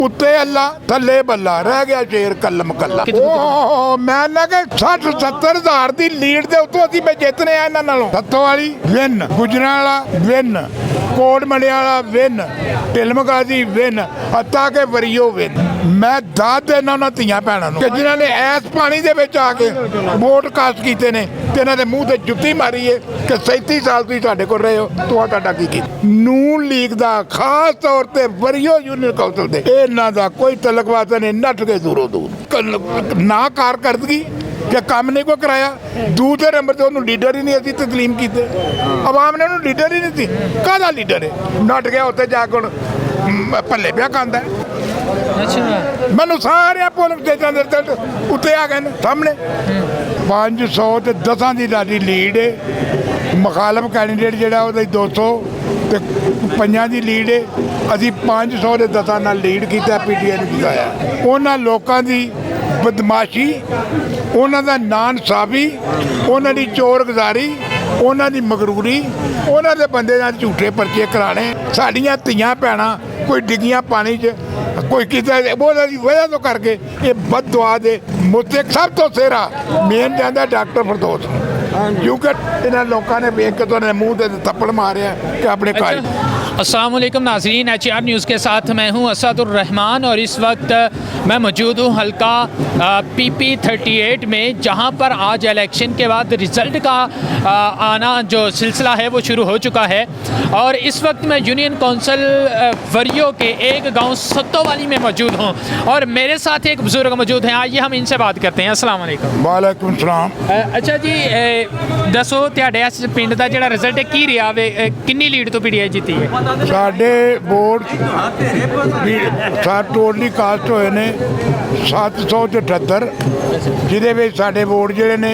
उत्ते अल्लाह थले बल्ला रह गया शेर कलम कला। मैं ना कि 60-70 हज़ार की लीड के उत्तों असीं मैं जितने आ इन्हां नालों। सत्तो वाली विन, गुजरांवाला विन, कोट मंडियाला विन, ढिलमगाजी विन, हत्ता के वरियो विन। मैं दाद देना उन्हां धीआं भैणां नूं कि जिन्हां ने ऐस पानी दे विच आके वोट कास्ट कीते ने ते इन्हां दे मूँह ते जुत्ती मारी है कि 37 साल तुसीं साडे कोल रहे हो, तुहाडा की कीता। नून लीग दा खास तौर ते वरियो यूनियन काउंसिल दे इन्हां दा कोई तलकवाता ने नट के दूरों दूर ना कारकर्दगी कि काम नहीं कोई कराया। दूसरे नंबर से उन्होंने लीडर ही नहीं अभी तस्लीम किए। आवाम ने उन्होंने लीडर ही नहीं थी। काहदा लीडर है? नट गया उत्ते जाके भले पिया खांदा है। मैनू सारे पोलिंग स्टेशन के रिजल्ट उत्ते आ गए सामने। 500 ते 10 की साडी लीड है। मुखालफ कैंडीडेट जिहड़ा ओहदी 200 ते 5 की लीड है। असीं 500 ते 10 नाल लीड कीता PTI नूं जिताया। उन्हां लोकां दी बदमाशी, उन्हां दा नाइंसाफी, उन्हां दी चोरगुजारी, उन्हां दी मगरूरी, उन्हां दे बंदे नाल झूठे पर्चे कराने। साडियां धीआं भैणां कोई डिग्गियां पानी च, कोई किसी की वजह तो करके ये बद दुआ दे मुस्तक सब तो सेहरा मेन जाता डॉक्टर फरदौस क्योंकि इन्होंने लोगों ने वेख के तो मूँह से थप्पड़ मारे कि अपने घर। अस्सलाम वालेकुम नाज़रीन, HR न्यूज़ के साथ मैं हूं असदुर रहमान और इस वक्त मैं मौजूद हूं हल्का PP 38 में, जहां पर आज इलेक्शन के बाद रिज़ल्ट का आना जो सिलसिला है वो शुरू हो चुका है। और इस वक्त मैं यूनियन काउंसिल वरियो के एक गांव सत्तोवाली में मौजूद हूं और मेरे साथ एक बुजुर्ग मौजूद हैं। आइए हम इनसे बात करते हैं। अस्सलाम वालेकुम। वालेकुम सलाम। अच्छा जी, दसो तुहाडे इस पिंड का जिहड़ा रिज़ल्ट है की रहा वे, कितनी लीड तो PTI जीती है? साढ़े वोट टोटली कास्ट होए ने 778 जिहदे विच साडे वोट जिहड़े ने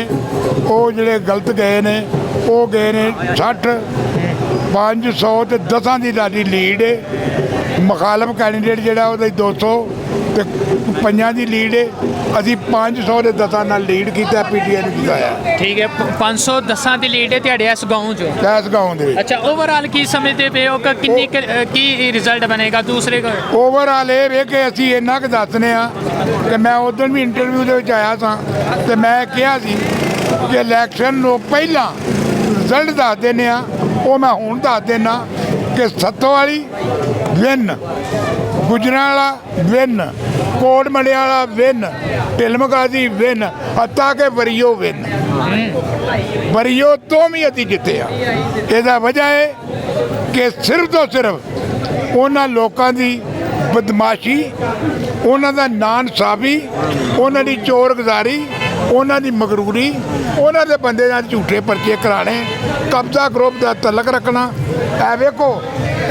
ਉਹ ਜਿਹੜੇ गलत गए ने ਉਹ गए ने 60। 500 ਤੇ 10 ਦੀ ਸਾਡੀ ਲੀਡ ਹੈ। ਮੁਖਾਲਫ ਕੈਂਡੀਡੇਟ ਜਿਹੜਾ ਉਹਦੀ 200 ਤੇ 5 ਦੀ ਲੀਡ ਹੈ। ਅਸੀਂ 500 ਦੇ 10 ਨਾਲ ਲੀਡ ਕੀਤਾ PTI ਨੂੰ ਜਿਤਾਇਆ। ठीक है, 510 ਦੀ ਲੀਡ ਹੈ ਤੁਹਾਡੇ ਇਸ ਗਾਉਂ 'ਚ। ਇਸ ਗਾਉਂ ਦੇ ਵਿੱਚ ਅੱਛਾ, ਓਵਰਆਲ ਕੀ ਸਮਝਦੇ ਪਏ ਹੋ ਕਿ ਕਿੰਨੀ ਕੀ ਰਿਜ਼ਲਟ ਬਣੇਗਾ ਦੂਸਰੇ ਕੋ? ਓਵਰਆਲ ਇਹ ਵੇ ਕਿ ਅਸੀਂ ਇੰਨਾ ਕੁ ਦੱਸਦੇ ਹਾਂ ਕਿ ਮੈਂ ਉਦੋਂ ਵੀ ਇੰਟਰਵਿਊ ਦੇ ਵਿੱਚ ਆਇਆ ਸਾਂ ਤੇ ਮੈਂ ਕਿਹਾ ਸੀ ਕਿ ਇਲੈਕਸ਼ਨ ਤੋਂ ਪਹਿਲਾਂ ਰਿਜ਼ਲਟ ਦੱਸ ਦਿੰਦੇ ਹਾਂ। ਉਹ ਮੈਂ ਹੁਣ ਦੱਸ ਦਿੰਦਾ ਕਿ ਸੱਤੋਵਾਲੀ ਵਿਨ, ਗੁਜਰਾਂਵਾਲਾ ਵਿਨ, ਕੋਟ ਮੰਡਿਆਲਾ ਵਿਨ, ਢਿਲਮਗਾਜੀ ਵਿਨ, ਹੱਤਾ ਕੇ ਵਰਿਓ ਵਿਨ। ਵਰਿਓ ਤੋਂ ਵੀ ਅਸੀਂ ਜਿੱਤੇ ਆ। ਇਹਦਾ ਵਜ੍ਹਾ ਹੈ ਕਿ ਸਿਰਫ ਤੋਂ ਸਿਰਫ ਉਹਨਾਂ ਲੋਕਾਂ ਦੀ ਬਦਮਾਸ਼ੀ, ਉਹਨਾਂ ਦਾ ਨਾਇंसाफी, ਉਹਨਾਂ ਦੀ ਚੋਰਗੁਜ਼ਾਰੀ, ਉਹਨਾਂ ਦੀ ਮਗਰੂਰੀ, ਉਹਨਾਂ ਦੇ ਬੰਦੇ ਨਾਲ ਝੂਠੇ ਪਰਚੇ ਕਰਾਣੇ, ਕਬਜ਼ਾ ਗਰੁੱਪ ਦਾ ਤਲਕ ਰੱਖਣਾ। ਐ ਵੇਖੋ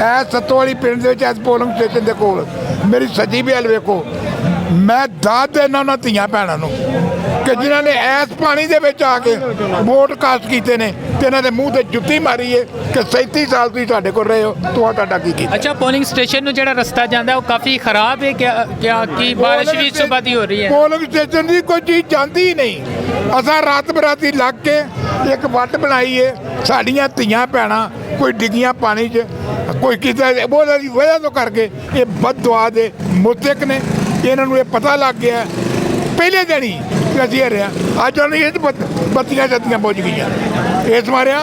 ਐ ਸੱਤੋਵਾਲੀ ਪਿੰਡ ਦੇ ਵਿੱਚ ਐਸ ਪੋਲਿੰਗ ਸਟੇਸ਼ਨ ਦੇ ਕੋਲ ਮੇਰੀ ਸੱਜੀ ਬੇਲ ਵੇਖੋ। ਮੈਂ ਦਾਦ ਦੇਣਾ ਉਹਨਾਂ ਧੀਆਂ ਭੈਣਾਂ ਨੂੰ ਕਿ ਜਿਨ੍ਹਾਂ ਨੇ ਐਸ ਪਾਣੀ ਦੇ ਵਿੱਚ ਆ ਕੇ ਵੋਟ ਕਾਸਟ ਕੀਤੇ ਨੇ ਤੇ ਇਹਨਾਂ ਦੇ ਮੂੰਹ ਤੇ ਜੁੱਤੀ ਮਾਰੀ ਹੈ ਕਿ 37 ਸਾਲ ਤੁਸੀਂ ਸਾਡੇ ਕੋਲ ਰਹੇ ਹੋ, ਤੁਹਾਡਾ ਕੀ ਕੀਤਾ। अच्छा, पोलिंग स्टेशन ਨੂੰ ਜਿਹੜਾ ਰਸਤਾ ਜਾਂਦਾ ਉਹ ਕਾਫੀ ਖਰਾਬ ਹੈ क्या कि बारिश भी सुबह दी हो रही है? ਪੋਲਿੰਗ ਸਟੇਸ਼ਨ ਦੀ ਕੋਈ ਚੀਜ਼ ਜਾਂਦੀ ਹੀ ਨਹੀਂ। ਅਸਾਂ ਰਾਤ ਬਰਾਤੀ ਲੱਗ ਕੇ ਇੱਕ ਵੱਟ ਬਣਾਈ ਹੈ। ਸਾਡੀਆਂ ਧੀਆਂ ਭੈਣਾਂ ਕੋਈ ਡਿੱਗੀਆਂ ਪਾਣੀ 'ਚ, ਕੋਈ ਕਿਸੇ ਉਹਦੀ ਦੀ ਵਜ੍ਹਾ ਤੋਂ ਕਰਕੇ ਇਹ ਬਦ ਦੁਆ ਦੇ ਮੁਤਕ ਨੇ। ਇਹਨਾਂ ਨੂੰ ਇਹ ਪਤਾ ਲੱਗ ਗਿਆ ਪਹਿਲੇ ਦਿਨ ਹੀ ਕਿ ਅਸੀਂ ਹਰਿਆ। ਅੱਜ ਉਹਨਾਂ ਇਹ ਬੱਤੀਆਂ ਜੱਤੀਆਂ ਪੁੱਜ ਗਈਆਂ ਇਸ ਮਾਰਿਆ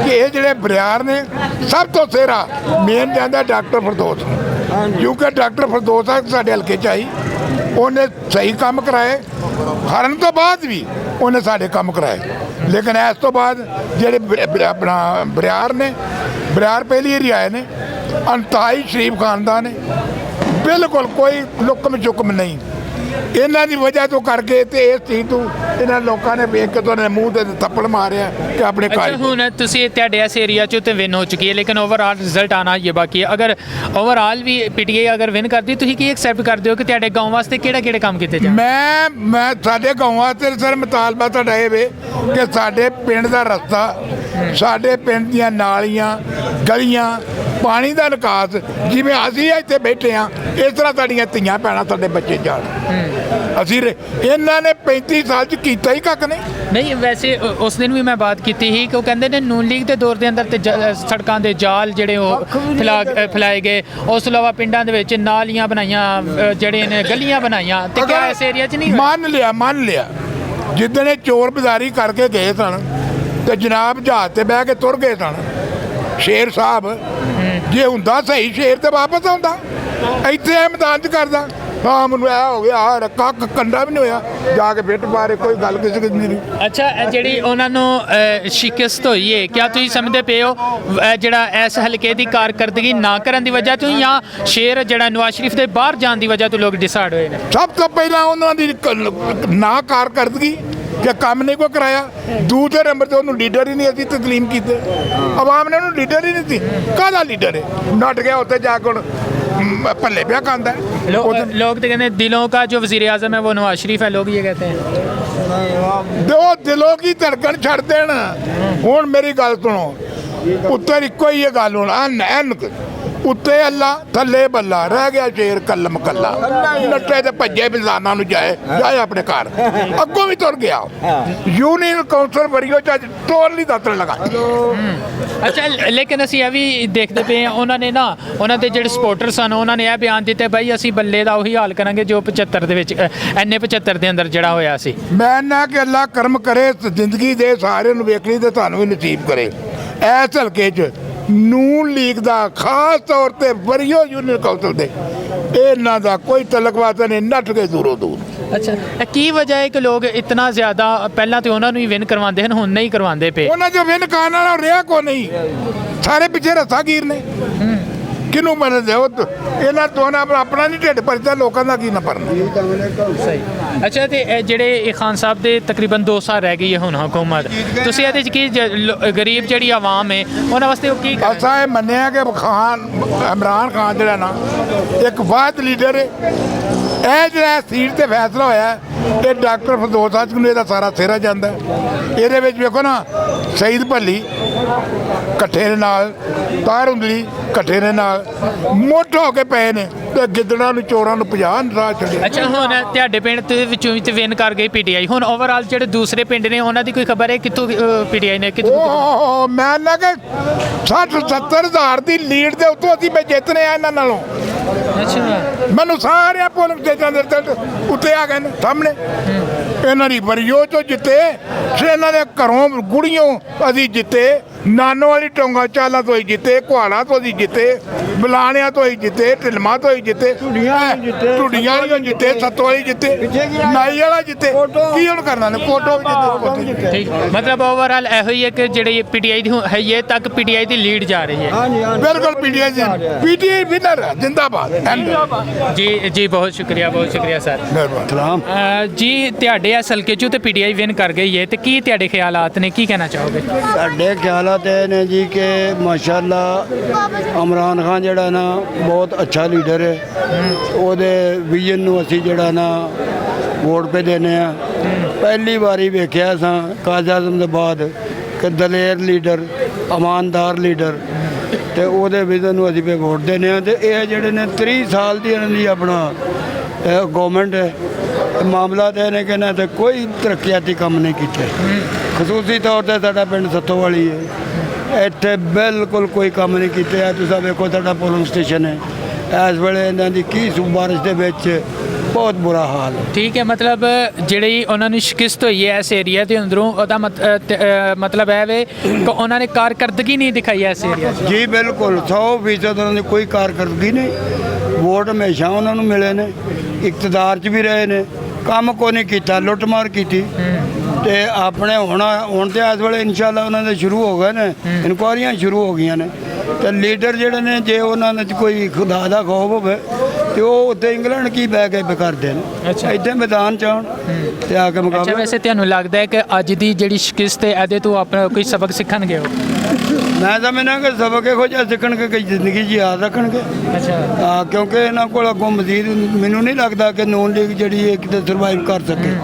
ਕਿ ਇਹ ਜਿਹੜੇ ਬਰਿਆਰ ਨੇ ਸਭ ਤੋਂ ਸਿਹਰਾ ਮੇਨ ਜਾਂਦਾ ਡਾਕਟਰ ਫਰਦੌਸ ਕਿਉਂਕਿ ਡਾਕਟਰ ਫਰਦੌਸ ਸਾਡੇ ਹਲਕੇ 'ਚ ਆਈ। ਉਹਨੇ ਸਹੀ ਕੰਮ ਕਰਾਏ। ਹਾਰਨ ਤੋਂ ਬਾਅਦ ਵੀ ਉਹਨੇ ਸਾਡੇ ਕੰਮ ਕਰਾਏ। ਲੇਕਿਨ ਇਸ ਤੋਂ ਬਾਅਦ ਜਿਹੜੇ ਆਪਣਾ ਬਰਿਆਰ ਨੇ, ਬਰਿਆਰ ਪਹਿਲੀ ਵਾਰੀ ਆਏ ਨੇ, ਅੰਤਾਈ ਸ਼ਰੀਫ ਖਾਨਦਾਨ ਨੇ, ਬਿਲਕੁਲ ਕੋਈ ਲੁਕਮ ਚੁਕਮ ਨਹੀਂ। ਇਹਨਾਂ ਦੀ ਵਜ੍ਹਾ ਤੋਂ ਕਰਕੇ ਤੇ ਇਸ ਚੀਜ਼ ਤੋਂ ਇਹਨਾਂ ਲੋਕਾਂ ਨੇ ਵੇਖ ਕੇ ਤੁਹਾਡੇ ਮੂੰਹ ਤੇ ਥੱਪੜ ਮਾਰਿਆ ਕਿ ਆਪਣੇ ਘਰ। ਹੁਣ ਤੁਸੀਂ ਤੁਹਾਡੇ ਇਸ ਏਰੀਆ 'ਚ ਤੇ ਵਿਨ ਹੋ ਚੁੱਕੀ ਹੈ, ਲੇਕਿਨ ਓਵਰਆਲ ਰਿਜ਼ਲਟ ਆਣਾ ਇਹ ਬਾਕੀ ਹੈ। ਅਗਰ ਓਵਰਆਲ ਵੀ PTI ਅਗਰ ਵਿਨ ਕਰਦੀ, ਤੁਸੀਂ ਕੀ ਐਕਸੈਪਟ ਕਰਦੇ ਹੋ ਕਿ ਤੁਹਾਡੇ ਗਾਉਂ ਵਾਸਤੇ ਕਿਹੜੇ ਕੰਮ ਕੀਤੇ ਜਾਣ? ਮੈਂ ਸਾਡੇ ਗਾਉਂ ਵਾਸਤੇ ਸਰ ਮੁਤਾਲਬਾ ਤੁਹਾਡਾ ਇਹ ਵੇ ਕਿ ਸਾਡੇ ਪਿੰਡ ਦਾ ਰਸਤਾ, ਸਾਡੇ ਪਿੰਡ ਦੀਆਂ ਨਾਲੀਆਂ, ਗਲੀਆਂ, ਪਾਣੀ ਦਾ ਨਿਕਾਸ, ਜਿਵੇਂ ਅਸੀਂ ਇੱਥੇ ਬੈਠੇ ਹਾਂ ਇਸ ਤਰ੍ਹਾਂ ਸਾਡੀਆਂ ਧੀਆਂ ਭੈਣਾਂ, ਸਾਡੇ ਬੱਚੇ ਜਾਣ। ਅਸੀਂ ਇਹਨਾਂ ਨੇ 35 ਸਾਲ 'ਚ ਕੀਤਾ ਹੀ ਕੱਖ ਨਹੀਂ। ਨਹੀਂ ਵੈਸੇ ਉਸ ਦਿਨ ਵੀ ਮੈਂ ਬਾਤ ਕੀਤੀ ਸੀ ਕਿ ਉਹ ਕਹਿੰਦੇ ਨੇ ਨੂਨ ਲੀਗ ਦੇ ਦੌਰ ਦੇ ਅੰਦਰ ਤੇ ਸੜਕਾਂ ਦੇ ਜਾਲ ਜਿਹੜੇ ਉਹ ਫੈਲਾਏ ਗਏ, ਉਸ ਤੋਂ ਇਲਾਵਾ ਪਿੰਡਾਂ ਦੇ ਵਿੱਚ ਨਾਲੀਆਂ ਬਣਾਈਆਂ, ਜਿਹੜੇ ਨੇ ਗਲੀਆਂ ਬਣਾਈਆਂ, ਤੇ ਕਿਆ ਇਸ ਏਰੀਆ 'ਚ ਨਹੀਂ ਮੰਨ ਲਿਆ ਜਿੱਦਣ ਇਹ ਚੋਰ ਬਜ਼ਾਰੀ ਕਰਕੇ ਗਏ ਸਨ ਤੇ ਜਨਾਬ ਜਹਾਜ਼ ਤੇ ਬਹਿ ਕੇ ਤੁਰ ਗਏ ਸਨ ਸ਼ੇਰ ਸਾਹਿਬ, ਜੇ ਹੁੰਦਾ ਸਹੀ ਸ਼ੇਰ ਤੇ ਵਾਪਸ ਆਉਂਦਾ, ਇੱਥੇ ਇਹ ਮੈਦਾਨ 'ਚ ਕਰਦਾ। ਹਾਂ ਮੈਨੂੰ ਇਹ ਹੋ ਗਿਆ, ਕੱਖ ਕੰਡਾ ਵੀ ਨਹੀਂ ਹੋਇਆ, ਜਾ ਕੇ ਫਿੱਟ ਬਾਰੇ ਕੋਈ ਗੱਲ ਕਿਸੇ ਦੀ ਨਹੀਂ। ਅੱਛਾ ਜਿਹੜੀ ਉਹਨਾਂ ਨੂੰ ਸ਼ਿਕਸਤ ਹੋਈ ਹੈ, ਕਿਆ ਤੁਸੀਂ ਸਮਝਦੇ ਪਏ ਹੋ ਜਿਹੜਾ ਇਸ ਹਲਕੇ ਦੀ ਕਾਰਕਰਦਗੀ ਨਾ ਕਰਨ ਦੀ ਵਜ੍ਹਾ ਤੋਂ, ਜਾਂ ਸ਼ੇਰ ਜਿਹੜਾ ਨਵਾਜ਼ ਸ਼ਰੀਫ ਦੇ ਬਾਹਰ ਜਾਣ ਦੀ ਵਜ੍ਹਾ ਤੋਂ ਲੋਕ ਡਿਸਾਈਡ ਹੋਏ ਨੇ? ਸਭ ਤੋਂ ਪਹਿਲਾਂ ਉਹਨਾਂ ਦੀ ਨਾ ਕਾਰਕਰਦਗੀ ਕਿ ਕੰਮ ਨਹੀਂ ਕੋਈ ਕਰਾਇਆ, ਦੂਸਰੇ ਨੰਬਰ ਤੇ ਉਹਨੂੰ ਲੀਡਰ ਹੀ ਨਹੀਂ ਅਸੀਂ ਤਸਲੀਮ ਕੀਤੇ, ਆਵਾਮ ਨੇ ਉਹਨੂੰ ਲੀਡਰ ਹੀ ਨਹੀਂ ਸੀ। ਕਾਹਦਾ ਲੀਡਰ ਹੈ? ਨੱਟ ਗਿਆ ਉੱਥੇ ਜਾ ਕੇ ਭੱਲੇ ਪਿਆ ਖਾਂਦਾ। लोग तो कहते हैं दिलों का जो वज़ीर आज़म है वो नवाज शरीफ है, लोग ये कहते हैं। दो दिलों की धड़कन छड़ देना। हुण मेरी गल सुनो, उत्तर इको ही गल होना, उत्ते अल्लाह थल्ले बल्ला, रह गया शेर कलम कल्ला, नट्टे ते भज्जे बिजाना नूं जाए अपने घर, अगों भी तुर गया। यूनियन काउंसिल वरियो च टोरली दातन लगा। अच्छा लेकिन ਅਸੀਂ ਇਹ ਵੀ ਦੇਖਦੇ ਪਏ ਹਾਂ, ਉਹਨਾਂ ਨੇ ਨਾ ਉਹਨਾਂ ਦੇ ਜਿਹੜੇ ਸਪੋਰਟਰ ਸਨ ਉਹਨਾਂ ਨੇ ਇਹ ਬਿਆਨ ਦਿੱਤੇ ਬਈ ਅਸੀਂ ਬੱਲੇ ਦਾ ਉਹੀ ਹਾਲ ਕਰਾਂਗੇ ਜੋ 75 ਦੇ ਵਿੱਚ ਐਨਏ 75 ਦੇ ਅੰਦਰ ਜਿਹੜਾ ਹੋਇਆ ਸੀ। ਮੈਂ ਨਾ ਕਿ ਅੱਲਾ ਕਰਮ ਕਰੇ ਜ਼ਿੰਦਗੀ ਦੇ ਸਾਰਿਆਂ ਨੂੰ ਵੇਖਣੀ ਤੇ ਤੁਹਾਨੂੰ ਵੀ ਨਸੀਬ ਕਰੇ। ਇਸ ਹਲਕੇ 'ਚ ਨੂਨ ਲੀਗ ਦਾ ਖਾਸ ਤੌਰ ਤੇ ਵਰੀਓ ਯੂਨੀਅਨ ਕਾਉਂਸਲ ਦੇ ਇਹਨਾਂ ਦਾ ਕੋਈ ਤਲਕਵਾਤ ਨਹੀਂ, ਨੱਠ ਕੇ ਦੂਰੋਂ ਦੂਰ। ਅੱਛਾ ਕੀ ਵਜ੍ਹਾ ਹੈ ਕਿ ਲੋਕ ਇਤਨਾ ਜ਼ਿਆਦਾ ਪਹਿਲਾਂ ਤੇ ਉਹਨਾਂ ਨੂੰ ਹੀ ਵਿਨ ਕਰਵਾਉਂਦੇ ਹਨ, ਹੁਣ ਨਹੀਂ ਕਰਵਾਉਂਦੇ ਪਏ? ਉਹਨਾਂ 'ਚ ਵਿਨ ਕਰਨ ਵਾਲਾ ਰਿਹਾ ਕੋ ਨਹੀਂ, ਸਾਰੇ ਪਿੱਛੇ ਰੱਸਾਗੀਰ ਨੇ। ਕਿਹਨੂੰ ਮੰਨਦੇ ਹੋ? ਇਹਨਾਂ ਦੋਨਾਂ ਆਪਣਾ ਨਹੀਂ ਢਿੱਡ ਭਰਦਾ, ਲੋਕਾਂ ਦਾ ਕੀ ਨਾ ਭਰਨਾ। ਸਹੀ। ਅੱਛਾ ਤੇ ਜਿਹੜੇ ਖਾਨ ਸਾਹਿਬ ਦੇ ਤਕਰੀਬਨ 2 ਸਾਲ ਰਹਿ ਗਈ ਹੈ ਹੁਣ ਹੁਕੂਮਤ, ਤੁਸੀਂ ਇਹਦੇ 'ਚ ਕੀ ਗਰੀਬ ਜਿਹੜੀ ਆਵਾਮ ਹੈ ਉਹਨਾਂ ਵਾਸਤੇ ਉਹ ਕੀ ਕਰ? ਅਸਾਂ ਇਹ ਮੰਨਿਆ ਕਿ ਇਮਰਾਨ ਖਾਨ ਜਿਹੜਾ ਨਾ ਇੱਕ ਵਾਹਿਦ ਲੀਡਰ ਹੈ। ਇਹ ਜਿਹੜਾ ਸੀਟ ਤੇ ਫੈਸਲਾ ਹੋਇਆ ਇਹ ਡਾਕਟਰ ਫਿਰਦੌਸ ਸਾਹਿਬ ਨੂੰ ਇਹਦਾ ਸਾਰਾ ਸਿਰਾ ਜਾਂਦਾ। ਇਹਦੇ ਵਿੱਚ ਵੇਖੋ ਨਾ, ਸਈਦ ਭੱਲੀ ਇਕੱਠੇ ਦੇ ਨਾਲ, ਤਾਰ ਹੁੰਦਲੀ ਇਕੱਠੇ ਦੇ ਨਾਲ, ਮੁੱਠ ਹੋ ਕੇ ਪਏ ਨੇ ਤੇ ਗਿੱਦੜਾਂ ਨੂੰ ਚੋਰਾਂ ਨੂੰ 50 ਰਾਹ ਛੱਡੇ। ਅੱਛਾ ਹੁਣ ਤੁਹਾਡੇ ਪਿੰਡ ਦੇ ਵਿੱਚੋਂ ਵੀ ਤੇ ਵਿਨ ਕਰ ਗਈ ਪੀਟੀਆਈ, ਹੁਣ ਓਵਰਆਲ ਜਿਹੜੇ ਦੂਸਰੇ ਪਿੰਡ ਨੇ ਉਹਨਾਂ ਦੀ ਕੋਈ ਖਬਰ ਹੈ ਕਿੱਥੋਂ ਪੀਟੀਆਈ ਨੇ ਓਹ ਮੈਂ ਨਾ ਕਿ 60-70 ਹਜ਼ਾਰ ਦੀ ਲੀਡ ਦੇ ਉੱਤੋਂ ਅਸੀਂ ਮੈਂ ਜਿੱਤਨੇ ਆ ਇਹਨਾਂ ਨਾਲੋਂ। ਅੱਛਾ ਮੈਨੂੰ ਸਾਰੇ ਪੋਲਿੰਗ ਸਟੇਸ਼ਨਾਂ ਦੇ ਰਿਜ਼ਲਟ ਉੱਤੇ ਆ ਗਏ ਨੇ ਸਾਹਮਣੇ। ਇਹਨਾਂ ਦੀ ਵਰੀਓ ਤੋਂ ਜਿੱਤੇ, ਇਹਨਾਂ ਦੇ ਘਰੋਂ ਗੁੜੀਆਂ ਅਸੀਂ ਜਿੱਤੇ, ਨਾਨੋ ਵਾਲੀ ਟੋਂਗਾ ਚਾਲਾਂ ਤੋਂ ਹੀ ਜਿੱਤੇ, ਕੁਹਾੜਾ ਤੋਂ ਅਸੀਂ ਜਿੱਤੇ, ਬਲਾਣਿਆਂ ਤੋਂ ਹੀ ਜਿੱਤੇ, ਢਿਲਮਾ ਤੋਂ ਹੀ ਜਿੱਤੇ, ਢੁੱਡੀਆਂ ਵਾਲੀਆਂ ਜਿੱਤੇ, ਸੱਤੋ ਵਾਲੀ ਜਿੱਤੇ, ਨਾਈ ਵਾਲਾ ਜਿੱਤੇ। ਕੀ ਹੁਣ ਕਰਨਾ ਨੇ? ਕੋਟੋ ਵੀ ਜਿੱਤੇ। ਠੀਕ, ਮਤਲਬ ਓਵਰਆਲ ਇਹੋ ਹੀ ਹੈ ਕਿ ਜਿਹੜੀ ਪੀਟੀਆਈ ਦੀ ਹੈ ਇਹ ਤੱਕ ਪੀਟੀਆਈ ਦੀ ਲੀਡ ਜਾ ਰਹੀ ਹੈ। ਬਿਲਕੁਲ ਪੀਟੀਆਈ ਵਿਨਰ ਜਿੰਦਾਬਾਦ। ਜੀ ਬਹੁਤ ਸ਼ੁਕਰੀਆ ਸਰ। ਜੀ ਤੁਹਾਡੇ ਇਸ ਹਲਕੇ 'ਚੋਂ ਤੇ ਪੀਟੀਆਈ ਵਿਨ ਕਰ ਗਈ ਹੈ, ਤੇ ਕੀ ਤੁਹਾਡੇ ਖਿਆਲਾਤ ਨੇ, ਕੀ ਕਹਿਣਾ ਚਾਹੋਗੇ? ਸਾਡੇ ਖਿਆਲਾਤ ਇਹ ਨੇ ਜੀ ਕਿ ਮਾਸ਼ਾਅੱਲਾ ਇਮਰਾਨ ਖਾਨ ਜਿਹੜਾ ਨਾ ਬਹੁਤ ਅੱਛਾ ਲੀਡਰ ਹੈ। ਉਹਦੇ ਵਿਜ਼ਨ ਨੂੰ ਅਸੀਂ ਜਿਹੜਾ ਨਾ ਵੋਟ ਪੇ ਦੇਣੇ ਆ। ਪਹਿਲੀ ਵਾਰੀ ਵੇਖਿਆ ਸਾਂ ਕਾਜ਼ੀ ਆਜ਼ਮ ਦੇ ਬਾਅਦ ਕਿ ਦਲੇਰ ਲੀਡਰ, ਇਮਾਨਦਾਰ ਲੀਡਰ, ਤੇ ਉਹਦੇ ਵਿਜ਼ਨ ਨੂੰ ਅਸੀਂ ਪੇ ਵੋਟ ਦੇਣੇ ਆ। ਤੇ ਇਹ ਜਿਹੜੇ ਨੇ 30 ਸਾਲ ਦੀ ਇਹਨਾਂ ਦੀ ਆਪਣਾ ਗੌਰਮੈਂਟ ਹੈ, ਮਾਮਲਾ ਤੇ ਇਹਨੇ ਕਹਿੰਦਾ ਤੇ ਕੋਈ ਤਰੱਕੀਆਤੀ ਕੰਮ ਨਹੀਂ ਕੀਤੇ। ਖਸੂਸੀ ਤੌਰ ਤੇ ਸਾਡਾ ਪਿੰਡ ਸੱਤੋ ਵਾਲੀ ਹੈ, ਇੱਥੇ ਬਿਲਕੁਲ ਕੋਈ ਕੰਮ ਨਹੀਂ ਕੀਤੇ। ਆ ਤੁਸੀਂ ਵੇਖੋ ਸਾਡਾ ਪੋਲਿੰਗ ਸਟੇਸ਼ਨ ਹੈ, ਇਸ ਵੇਲੇ ਇਹਨਾਂ ਦੀ ਕੀ ਬਾਰਿਸ਼ ਦੇ ਵਿੱਚ ਬਹੁਤ ਬੁਰਾ ਹਾਲ ਹੈ। ਠੀਕ ਹੈ, ਮਤਲਬ ਜਿਹੜੀ ਉਹਨਾਂ ਨੂੰ ਸ਼ਿਕਸਤ ਹੋਈ ਹੈ ਇਸ ਏਰੀਆ ਦੇ ਅੰਦਰੋਂ, ਉਹਦਾ ਮਤਲਬ ਹੈ ਵੇ ਕਿ ਉਹਨਾਂ ਨੇ ਕਾਰਕਰਦਗੀ ਨਹੀਂ ਦਿਖਾਈ ਇਸ ਏਰੀਆ 'ਚ। ਜੀ ਬਿਲਕੁਲ 100% ਉਹਨਾਂ ਦੀ ਕੋਈ ਕਾਰਕਰਦਗੀ ਨਹੀਂ। ਵੋਟ ਹਮੇਸ਼ਾ ਉਹਨਾਂ ਨੂੰ ਮਿਲੇ ਨੇ, ਇਕਤਦਾਰ 'ਚ ਵੀ ਰਹੇ ਨੇ, ਕੰਮ ਕੋਈ ਨਹੀਂ ਕੀਤਾ, ਲੁੱਟਮਾਰ ਕੀਤੀ। ਤੇ ਆਪਣੇ ਹੁਣ ਤੇ ਇਸ ਵੇਲੇ ਇਨਸ਼ਾਅੱਲਾ ਉਹਨਾਂ ਦੇ ਸ਼ੁਰੂ ਹੋ ਗਏ ਨੇ, ਇਨਕੁਆਰੀਆਂ ਸ਼ੁਰੂ ਹੋ ਗਈਆਂ ਨੇ। ਤੇ ਲੀਡਰ ਜਿਹੜੇ ਨੇ ਜੇ ਉਹਨਾਂ ਦੇ ਕੋਈ ਖੁਦਾ ਦਾ ਖੌਫ ਹੋਵੇ ਤੇ ਉਹ ਉੱਤੇ ਇੰਗਲੈਂਡ ਕੀ ਬਹਿ ਕੇ ਕਰਦੇ ਨੇ। ਅੱਛਾ, ਇੱਥੇ ਮੈਦਾਨ 'ਚ ਆਉਣ ਤੇ ਆ ਕੇ ਮੁਕਾਬਲਾ। ਵੈਸੇ ਤੁਹਾਨੂੰ ਲੱਗਦਾ ਹੈ ਕਿ ਅੱਜ ਦੀ ਜਿਹੜੀ ਸ਼ਿਕਸਤ ਹੈ ਇਹਦੇ ਤੋਂ ਆਪਣਾ ਕੋਈ ਸਬਕ ਸਿੱਖਣਗੇ ਉਹ? ਮੈਂ ਸਮਝਦਾ ਕਿ ਸਬਕ ਇਹੋ ਜਿਹਾ ਸਿੱਖਣਗੇ ਕਿ ਜ਼ਿੰਦਗੀ 'ਚ ਯਾਦ ਰੱਖਣਗੇ। ਅੱਛਾ ਕਿਉਂਕਿ ਇਹਨਾਂ ਕੋਲ ਅੱਗੋਂ ਮਜ਼ੀਦ ਮੈਨੂੰ ਨਹੀਂ ਲੱਗਦਾ ਕਿ ਨੂਨ ਲੀਗ ਜਿਹੜੀ ਹੈ ਕਿਤੇ ਸਰਵਾਈਵ ਕਰ ਸਕੇ।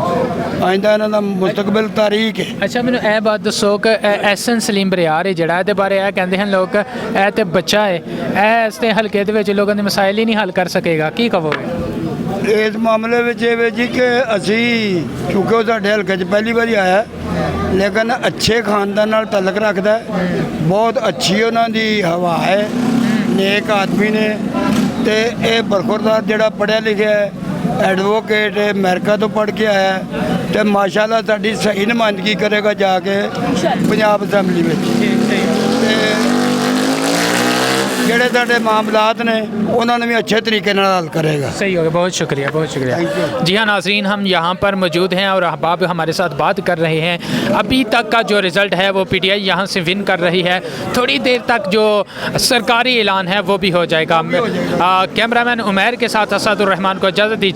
ਆਇੰਦਾ ਇਹਨਾਂ ਦਾ ਮੁਸਤਕਬਲ ਤਾਰੀਖ ਹੈ। ਅੱਛਾ ਮੈਨੂੰ ਇਹ ਬਾਤ ਦੱਸੋ ਕਿ ਐਸਐਨ ਸਲੀਮ ਬਰਿਆਰ ਹੈ ਜਿਹੜਾ, ਇਹਦੇ ਬਾਰੇ ਇਹ ਕਹਿੰਦੇ ਹਨ ਲੋਕ ਇਹ ਤੇ ਬੱਚਾ ਹੈ, ਇਹ ਇਸ ਤੇ ਹਲਕੇ ਦੇ ਵਿੱਚ ਲੋਕਾਂ ਦੇ ਮਸਾਇਲ ਹੀ ਨਹੀਂ ਹੱਲ ਕਰ ਸਕੇਗਾ, ਕੀ ਕਹੋਗੇ? ਇਸ ਮਾਮਲੇ ਵਿੱਚ ਇਹ ਵੇ ਜੀ ਕਿ ਅਸੀਂ ਕਿਉਂਕਿ ਉਹ ਸਾਡੇ ਹਲਕੇ 'ਚ ਪਹਿਲੀ ਵਾਰੀ ਆਇਆ ਲੇਕਿਨ ਅੱਛੇ ਖਾਨਦਾਨ ਨਾਲ ਤਾਲੁਕ ਰੱਖਦਾ ਹੈ। ਬਹੁਤ ਅੱਛੀ ਉਹਨਾਂ ਦੀ ਹਵਾ ਹੈ, ਨੇਕ ਆਦਮੀ ਨੇ ਤੇ ਇਹ ਬਰਖੁਰਦਾਰ ਜਿਹੜਾ ਪੜ੍ਹਿਆ ਲਿਖਿਆ ਹੈ, ਐਡਵੋਕੇਟ ਹੈ, ਅਮਰੀਕਾ ਤੋਂ ਪੜ੍ਹ ਕੇ ਆਇਆ ਹੈ ਤੇ ਮਾਸ਼ਾਅੱਲਾ ਸਾਡੀ ਸਹੀ ਨੁਮਾਇੰਦਗੀ ਕਰੇਗਾ ਜਾ ਕੇ ਪੰਜਾਬ ਅਸੈਂਬਲੀ ਵਿੱਚ। ਤੇ ਜਿਹੜੇ ਸਾਡੇ मामलात ने उन्होंने भी अच्छे तरीके नाल हल करेगा। सही हो गया, बहुत शुक्रिया, बहुत शुक्रिया। जी हाँ नाज़रीन, हम यहाँ पर मौजूद हैं और अहबाब हमारे साथ बात कर रहे हैं। अभी तक का जो रिज़ल्ट है वो PTI यहाँ से विन कर रही है। थोड़ी देर तक जो सरकारी ऐलान है वो भी हो जाएगा। कैमरामैन उमैर के साथ असदुर रहमान को इजाज़त दीजिए।